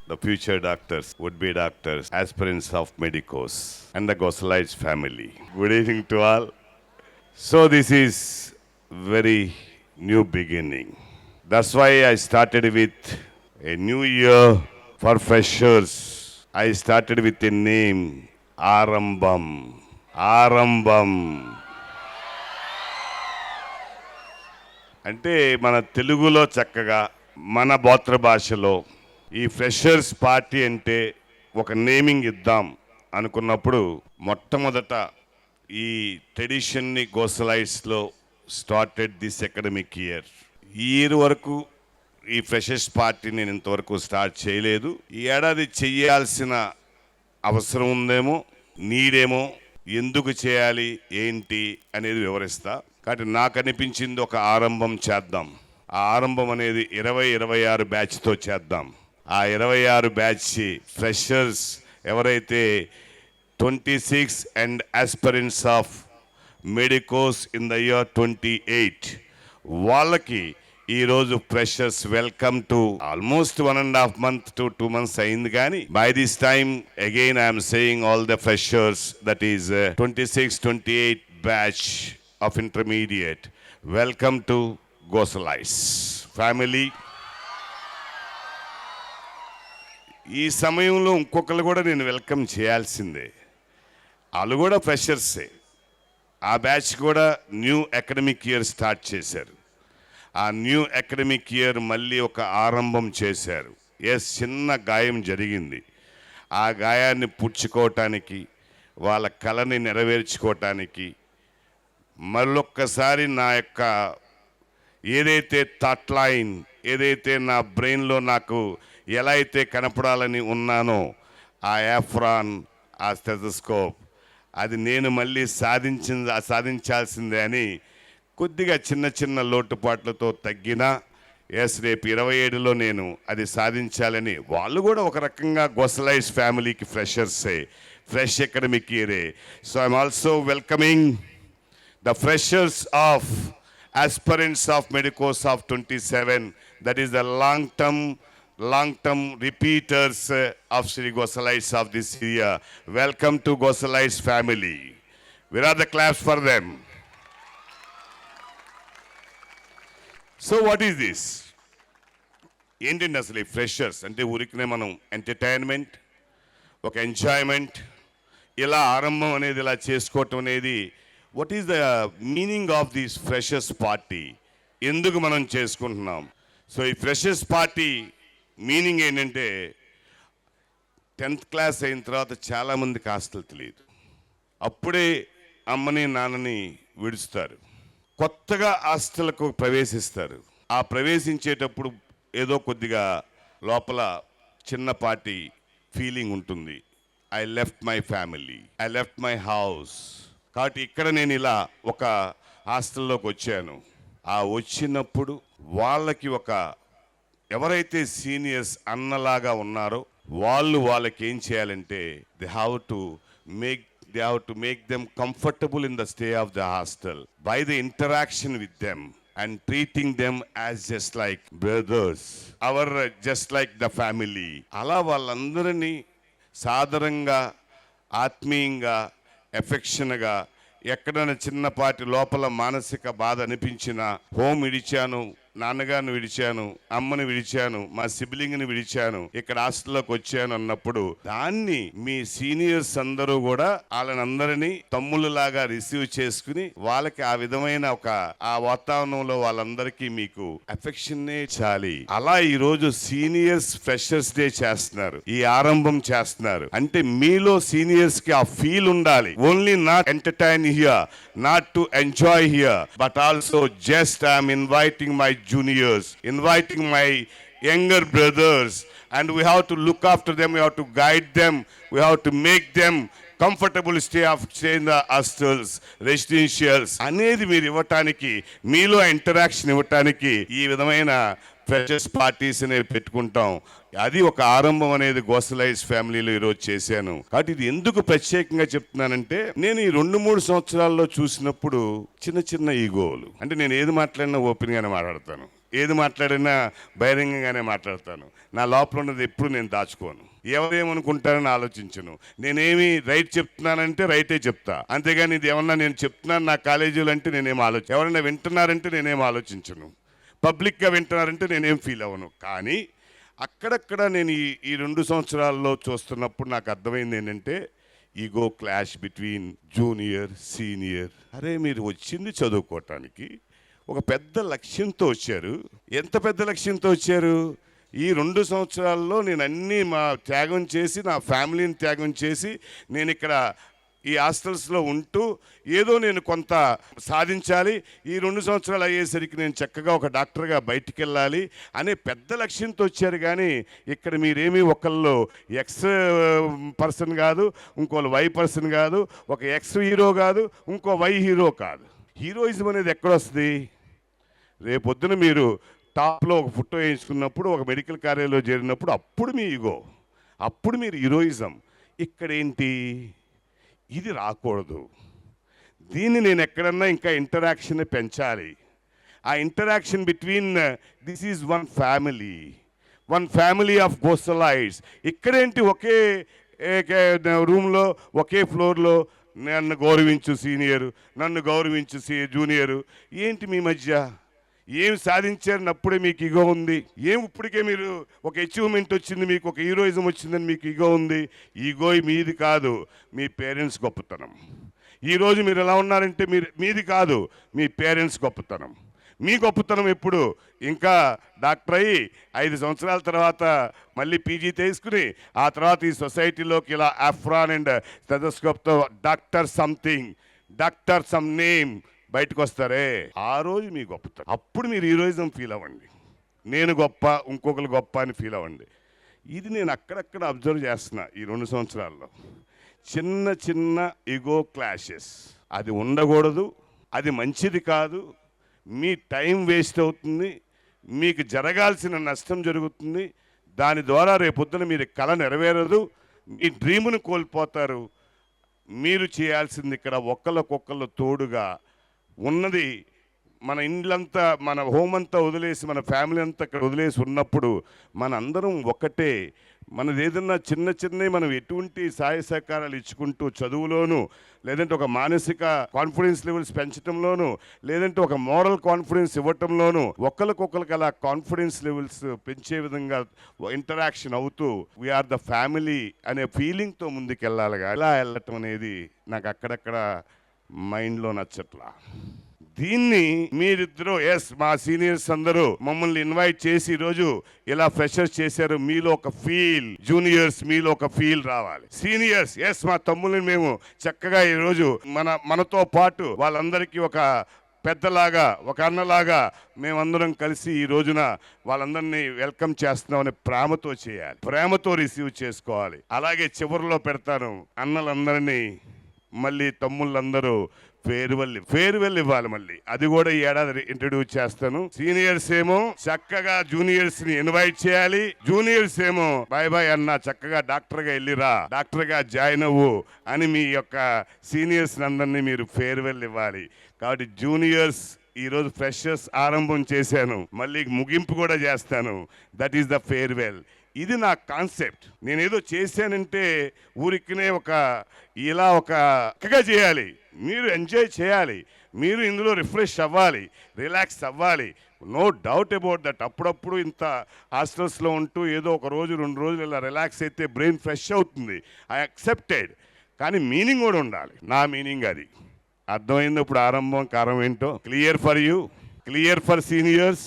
the future doctors, would-be doctors, aspirants of Medicos, and the Gosalites family. Good evening to all. So this is very new beginning. That's why I started with a new year for freshers. I started with a name, Arambam. Arambam. అంటే మన తెలుగులో చక్కగా మన గోత్ర భాషలో ఈ freshers party అంటే ఒక నేమింగ్ ఇద్దాం అనుకున్నప్పుడు మొట్టమొదట ఈ ట్రెడిషన్ని గోసలైట్స్లో స్టార్టెడ్ దిస్ అకాడమిక్ ఇయర్. ఈ ఇయర్ వరకు ఈ ఫ్రెషర్స్ పార్టీ నేను ఇంతవరకు స్టార్ట్ చేయలేదు. ఈ ఏడాది చెయ్యాల్సిన అవసరం ఉందేమో, నీడేమో, ఎందుకు చేయాలి ఏంటి అనేది వివరిస్తా. కాబట్టి నాకు అనిపించింది ఒక ఆరంభం చేద్దాం. ఆ ఆరంభం అనేది 2026 బ్యాచ్తో చేద్దాం. ఆ 26 బ్యాచ్ ఫ్రెషర్స్ ఎవరైతే 26 and aspirants of medicos in the year 28 వాళ్ళకి ఈరోజు freshers welcome to almost 1.5 months to 2 months అయింది. కానీ by this time again I'm saying all the freshers that is 26-28 batch of intermediate, welcome to Gosalites family. ఈ సమయంలో ఇంకొకరు కూడా నేను welcome చేయాల్సిందే. వాళ్ళు కూడా ఫ్రెషర్సే. ఆ బ్యాచ్ కూడా న్యూ అకాడమిక్ ఇయర్ స్టార్ట్ చేశారు. ఆ న్యూ అకాడమిక్ ఇయర్ మళ్ళీ ఒక ఆరంభం చేశారు. ఎస్, చిన్న గాయం జరిగింది. ఆ గాయాన్ని పుచ్చుకోవటానికి, వాళ్ళ కళని నెరవేర్చుకోవటానికి మరొక్కసారి నా యొక్క ఏదైతే థాట్ లైన్, ఏదైతే నా బ్రెయిన్లో నాకు ఎలా అయితే కనపడాలని ఉన్నానో ఆ యాఫ్రాన్, ఆ స్టెథోస్కోప్, అది నేను మళ్ళీ సాధించాల్సిందే అని కొద్దిగా చిన్న చిన్న లోటుపాట్లతో తగ్గినా ఎస్, రేపు 27లో నేను అది సాధించాలని. వాళ్ళు కూడా ఒక రకంగా గోసలైట్స్ ఫ్యామిలీకి ఫ్రెషర్సే, ఫ్రెష్ అకాడమిక్ ఇయరే. So I'm also welcoming the freshers of aspirants of Medicos of 27, that is the long-term repeaters of Sri Gosalites of this year. Welcome to Gosalites family. Where are the claps for them? So what is this? ఏంటండి అసలు ఈ freshers అంటే? ఊరికనే మనం entertainment, ఒక enjoyment, ఇలా ఆరంభం అనేది ఇలా చేసుకోవటం అనేది what is the meaning of this freshers party? ఎందుకు మనం చేసుకుంటున్నాం? సో ఈ ఫ్రెషర్స్ పార్టీ మీనింగ్ ఏంటంటే, 10th క్లాస్ అయిన తర్వాత చాలామందికి హాస్టల్ తెలియదు. అప్పుడే అమ్మని నాన్నని విడుస్తారు, కొత్తగా హాస్టల్కు ప్రవేశిస్తారు. ఆ ప్రవేశించేటప్పుడు ఏదో కొద్దిగా లోపల చిన్నపాటి ఫీలింగ్ ఉంటుంది. I left my family, I left my house. కాబట్టి ఇక్కడ నేను ఇలా ఒక హాస్టల్లోకి వచ్చాను. ఆ వచ్చినప్పుడు వాళ్ళకి ఒక ఎవరైతే సీనియర్స్ అన్నలాగా ఉన్నారో వాళ్ళకి ఏం చేయాలంటే they have to make them comfortable in the stay of the hostel by the interaction with them and treating them as just like brothers, just like the family. అలా వాళ్ళందరినీ సాదరంగా, ఆత్మీయంగా, ఎఫెక్షన్గా, ఎక్కడైనా చిన్నపాటి లోపల మానసిక బాధ అనిపించినా, హోమ్ విడిచాను, నాన్నగారిని విడిచాను, అమ్మని విడిచాను, మా సిబ్లింగ్ని విడిచాను, ఇక్కడ హాస్టల్లోకి వచ్చాను అన్నప్పుడు దాన్ని మీ సీనియర్స్ అందరూ కూడా వాళ్ళనందరినీ తమ్ముళ్ళలాగా రిసీవ్ చేసుకుని వాళ్ళకి ఆ విధమైన ఆ వాతావరణంలో వాళ్ళందరికీ మీకు ఎఫెక్షన్నే చాలి. అలా ఈ రోజు సీనియర్స్ ఫ్రెషర్స్ డే చేస్తున్నారు, ఈ ఆరంభం చేస్తున్నారు. అంటే మీలో సీనియర్స్ కి ఆ ఫీల్ ఉండాలి. Only not entertain here, not to enjoy here, but also just I'm inviting my juniors, inviting my younger brothers, and we have to look after them, we have to guide them, we have to make them comfortable stay in the hostels, residentials అనేది మీరు ఇవ్వటానికి, మీలో interaction ఇవ్వటానికి ఈ విధమైన freshers parties అనేవి పెట్టుకుంటాం. అది ఒక ఆరంభం అనేది గోసలైట్స్ ఫ్యామిలీలో ఈరోజు చేశాను. కాబట్టి ఇది ఎందుకు ప్రత్యేకంగా చెప్తున్నానంటే, నేను ఈ 2-3 సంవత్సరాల్లో చూసినప్పుడు చిన్న చిన్న ఈగోలు, అంటే నేను ఏది మాట్లాడినా ఓపెన్ గానే మాట్లాడతాను, ఏది మాట్లాడినా బహిరంగంగానే మాట్లాడతాను. నా లోపల ఉన్నది ఎప్పుడు నేను దాచుకోను. ఎవరేమనుకుంటారని ఆలోచించను. నేనేమి రైట్ చెప్తున్నానంటే రైటే చెప్తా, అంతేగాని ఇది ఏమన్నా నేను చెప్తున్నాను నా కాలేజీలో అంటే నేనేం ఎవరైనా వింటున్నారంటే నేనేం ఆలోచించను. పబ్లిక్గా వింటున్నారంటే నేనేం ఫీల్ అవ్వను. కానీ అక్కడక్కడ నేను ఈ 2 సంవత్సరాల్లో చూస్తున్నప్పుడు నాకు అర్థమైంది ఏంటంటే, ego clash between junior senior. అరే మీరు వచ్చింది చదువుకోవటానికి, ఒక పెద్ద లక్ష్యంతో వచ్చారు. ఎంత పెద్ద లక్ష్యంతో వచ్చారు? ఈ 2 సంవత్సరాల్లో నేను అన్నీ త్యాగం చేసి, నా ఫ్యామిలీని త్యాగం చేసి, నేను ఇక్కడ ఈ హాస్టల్స్లో ఉంటూ ఏదో నేను కొంత సాధించాలి, ఈ 2 సంవత్సరాలు అయ్యేసరికి నేను చక్కగా ఒక డాక్టర్గా బయటికి వెళ్ళాలి అనే పెద్ద లక్ష్యంతో వచ్చారు. కానీ ఇక్కడ మీరేమీ ఒకళ్ళు ఎక్స్ పర్సన్ కాదు, ఇంకోళ్ళు వై పర్సన్ కాదు, ఒక ఎక్స్ హీరో కాదు, ఇంకో వై హీరో కాదు. హీరోయిజం అనేది ఎక్కడొస్తుంది? రేపొద్దున మీరు టాప్లో ఒక ఫోటో వేయించుకున్నప్పుడు, ఒక మెడికల్ కార్యాలయంలో చేరినప్పుడు అప్పుడు మీ ఈగో, అప్పుడు మీరు హీరోయిజం. ఇక్కడేంటి? ఇది రాకూడదు. దీన్ని నేను ఎక్కడన్నా ఇంకా ఇంటరాక్షన్ పెంచాలి. ఆ interaction between this is one family of గోసలైట్స్. ఇక్కడేంటి ఒకే రూమ్లో, ఒకే ఫ్లోర్లో నన్ను గౌరవించు సీనియరు, నన్ను గౌరవించు జూనియరు. ఏంటి మీ మధ్య? ఏం సాధించారని అప్పుడే మీకు ఇగో ఉంది? ఏం ఇప్పటికే మీరు ఒక అచీవ్మెంట్ వచ్చింది, మీకు ఒక హీరోయిజం వచ్చిందని మీకు ఇగో ఉంది? ఈగో మీది కాదు, మీ పేరెంట్స్ గొప్పతనం. ఈరోజు మీరు ఎలా ఉన్నారంటే మీది కాదు, మీ పేరెంట్స్ గొప్పతనం. మీ గొప్పతనం ఎప్పుడు? ఇంకా డాక్టర్ అయ్యి 5 సంవత్సరాల తర్వాత మళ్ళీ పీజీ తీసుకుని, ఆ తర్వాత ఈ సొసైటీలోకి ఇలా అఫ్రాన్ అండ్ స్టెథోస్కోప్తో డాక్టర్ సమ్ నేమ్ బయటకు వస్తారే, ఆ రోజు మీ గొప్పతనం. అప్పుడు మీరు హీరోయిజం ఫీల్ అవ్వండి. నేను గొప్ప, ఇంకొకరు గొప్ప అని ఫీల్ అవ్వండి. ఇది నేను అక్కడక్కడ అబ్జర్వ్ చేస్తున్నా ఈ 2 సంవత్సరాల్లో. చిన్న చిన్న ఈగో క్లాషెస్, అది ఉండకూడదు, అది మంచిది కాదు. మీ టైం వేస్ట్ అవుతుంది, మీకు జరగాల్సిన నష్టం జరుగుతుంది. దాని ద్వారా రేపొద్దున మీరు కళ నెరవేరదు, మీ డ్రీమును కోల్పోతారు. మీరు చేయాల్సింది ఇక్కడ ఒకళ్ళకొకళ్ళు తోడుగా ఉన్నది. మన ఇండ్లంతా, మన హోమ్ అంతా వదిలేసి, మన ఫ్యామిలీ అంతా ఇక్కడ వదిలేసి ఉన్నప్పుడు మన అందరం ఒకటే. మనది ఏదన్నా చిన్న చిన్నవి మనం ఎటువంటి సహాయ సహకారాలు ఇచ్చుకుంటూ, చదువులోను, లేదంటే ఒక మానసిక కాన్ఫిడెన్స్ లెవెల్స్ పెంచడంలోను, లేదంటే ఒక మోరల్ కాన్ఫిడెన్స్ ఇవ్వటంలోను, ఒకరికొకరికి అలా కాన్ఫిడెన్స్ లెవెల్స్ పెంచే విధంగా ఇంటరాక్షన్ అవుతూ వీఆర్ ద ఫ్యామిలీ అనే ఫీలింగ్తో ముందుకెళ్ళాలిగా. ఇలా వెళ్ళటం అనేది నాకు అక్కడక్కడ మైండ్లో నచ్చట్లా. దీన్ని మీరిద్దరూ, మా సీనియర్స్ అందరూ మమ్మల్ని ఇన్వైట్ చేసి ఈరోజు ఇలా ఫ్రెషర్స్ చేశారు. మీలో ఒక ఫీల్, జూనియర్స్ మీలో ఒక ఫీల్ రావాలి. సీనియర్స్ మా తమ్ముళ్ళని మేము చక్కగా ఈరోజు మనతో పాటు వాళ్ళందరికీ ఒక పెద్దలాగా, ఒక అన్నలాగా మేమందరం కలిసి ఈ రోజున వాళ్ళందరినీ వెల్కమ్ చేస్తున్నామని ప్రేమతో చేయాలి, ప్రేమతో రిసీవ్ చేసుకోవాలి. అలాగే చివరిలో పెడతాను, అన్నలందరినీ మళ్ళీ తమ్ముళ్ళందరూ ఫేర్వెల్ ఇవ్వాలి. మళ్ళీ అది కూడా ఈ ఏడాది ఇంట్రడ్యూస్ చేస్తాను. సీనియర్స్ ఏమో చక్కగా జూనియర్స్ ని ఇన్వైట్ చేయాలి, జూనియర్స్ ఏమో బాయ్ అన్న చక్కగా డాక్టర్ గా వెళ్ళిరా, డాక్టర్ గా జాయిన్ అవ్వు అని మీ యొక్క సీనియర్స్ అందరినీ మీరు ఫేర్వెల్ ఇవ్వాలి. కాబట్టి జూనియర్స్ ఈరోజు ఫ్రెషర్స్ ఆరంభం చేశాను, మళ్ళీ ముగింపు కూడా చేస్తాను. That is the farewell. ఇది నా కాన్సెప్ట్. నేనేదో చేశానంటే ఊరికినే ఇలా చక్కగా చేయాలి. మీరు ఎంజాయ్ చేయాలి, మీరు ఇందులో రిఫ్రెష్ అవ్వాలి, రిలాక్స్ అవ్వాలి. No doubt about that. అప్పుడప్పుడు ఇంత హాస్టల్స్లో ఉంటూ ఏదో ఒక రోజు 2 రోజులు ఇలా రిలాక్స్ అయితే బ్రెయిన్ ఫ్రెష్ అవుతుంది. I accepted. కానీ మీనింగ్ కూడా ఉండాలి. నా మీనింగ్ అది అర్థమైంది. ఇప్పుడు ఆరంభం కారం ఏంటో clear for you, clear for seniors.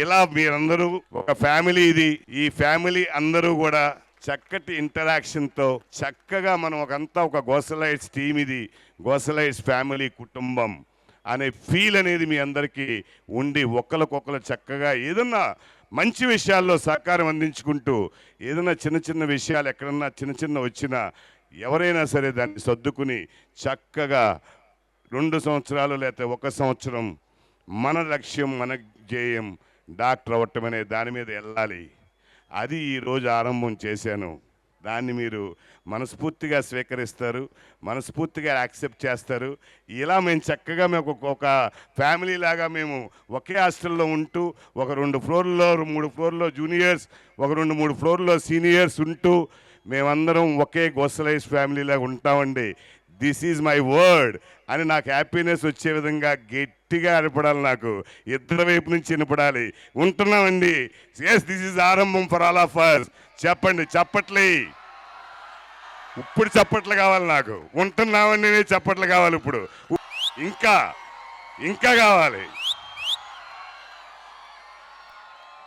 ఇలా మీరందరూ ఒక ఫ్యామిలీ. ఇది ఈ ఫ్యామిలీ అందరూ కూడా చక్కటి ఇంటరాక్షన్తో చక్కగా మనం ఒక గోసలైట్స్ టీమ్, ఇది గోసలైట్స్ ఫ్యామిలీ కుటుంబం అనే ఫీల్ అనేది మీ అందరికీ ఉండి ఒకరికొకరు చక్కగా ఏదన్నా మంచి విషయాల్లో సహకారం అందించుకుంటూ, ఏదైనా చిన్న చిన్న విషయాలు ఎక్కడన్నా చిన్న వచ్చినా ఎవరైనా సరే దాన్ని సర్దుకుని చక్కగా 2 సంవత్సరాలు లేకపోతే 1 సంవత్సరం మన లక్ష్యం, మన ధ్యేయం డాక్టర్ అవ్వటం అనే దాని మీద వెళ్ళాలి. అది ఈరోజు ఆరంభం చేశాను. దాన్ని మీరు మనస్ఫూర్తిగా స్వీకరిస్తారు, మనస్ఫూర్తిగా యాక్సెప్ట్ చేస్తారు. ఇలా మేము చక్కగా మేము ఒక ఫ్యామిలీ లాగా మేము ఒకే హాస్టల్లో ఉంటూ ఒక 2 ఫ్లోర్లో 3 ఫ్లోర్లో జూనియర్స్, ఒక 2-3 ఫ్లోర్లో సీనియర్స్ ఉంటూ మేమందరం ఒకే గోసలైజ్ ఫ్యామిలీ లాగా ఉంటామండి. దిస్ ఈజ్ మై వర్డ్ అని నాకు హ్యాపీనెస్ వచ్చే విధంగా గట్టిగా వినపడాలి, నాకు ఇద్దరు వైపు నుంచి వినపడాలి. ఉంటున్నామండి. ఎస్, దిస్ ఈజ్ ఆరంభం ఫర్ ఆల్ ఆఫ్ us. చెప్పండి, చప్పట్లే. ఇప్పుడు చప్పట్లు కావాలి నాకు. ఉంటున్నామండి, చప్పట్లు కావాలి ఇప్పుడు. ఇంకా ఇంకా కావాలి.